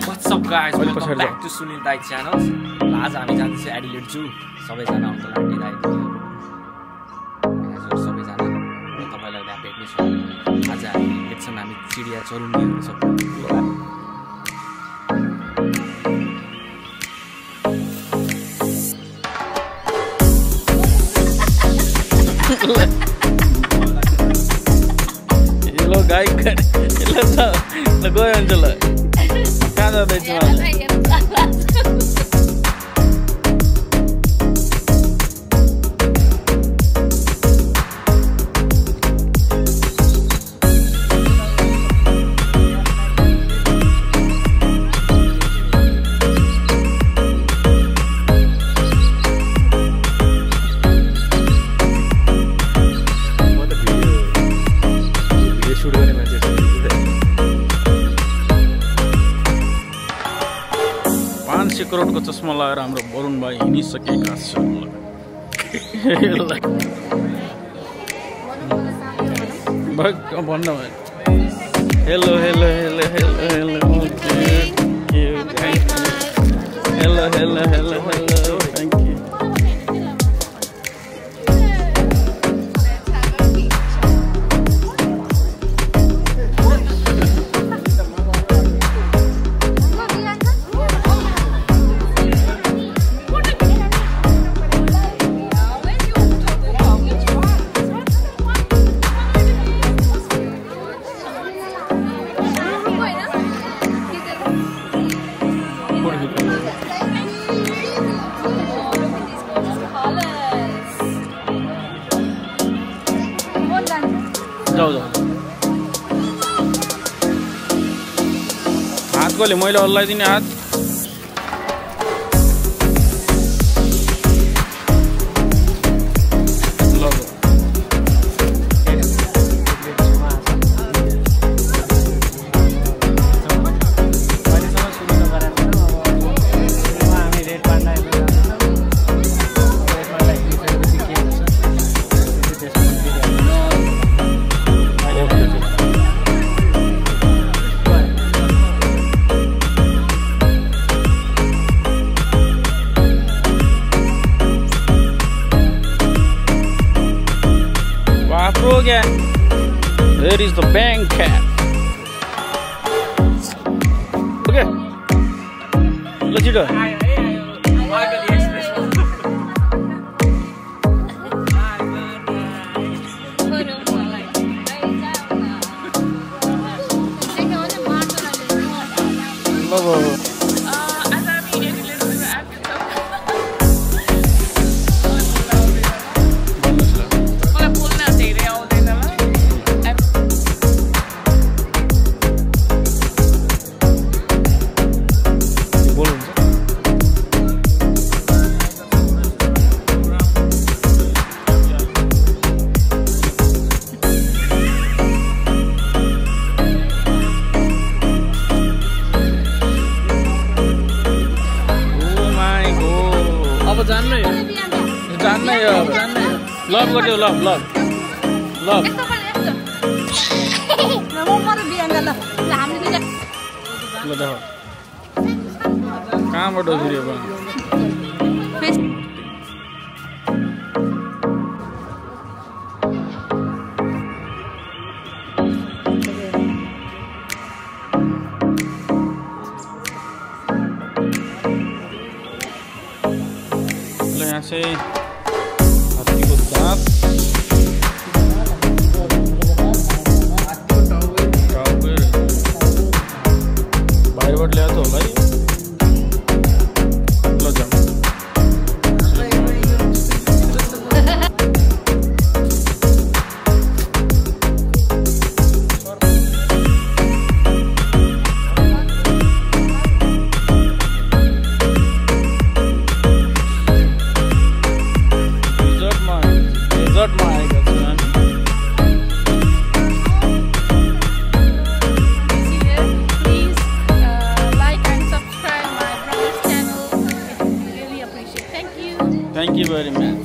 What's up guys, welcome back to Sunil Dai channel. आज हामी जान्छौँ एडिलेड जू सबैजना अङ्कल आन्टी दाइ दिदीहरु सबैजना तपाईलाई त्यहाँ भेट्ने छौँ। आज हामी एकछिन हामी चिडिया चरुङ्गी हेर्न सक्छौँ। Hello guys, hello sir. Go Angela. Kहाँ जाँदैछ आज? करोडको चस्मा लगाएर हाम्रो वरुण भाइ हिँडिसकेका छन्। भन्नु hello hello hello hello hello hello hello hello hello thank you. हात कसले मैले अल्लाइ दिने हात again. There is the bank cap. Okay. Let's do it. Love what you love, love. Love. कहाँबाट भिडियो बनाउनु? ल यहाँ चाहिँ बाहिरबाट ल्याएको होला है। ल जाऊ रिजोर्टमा आएका छन्। Thank you very much.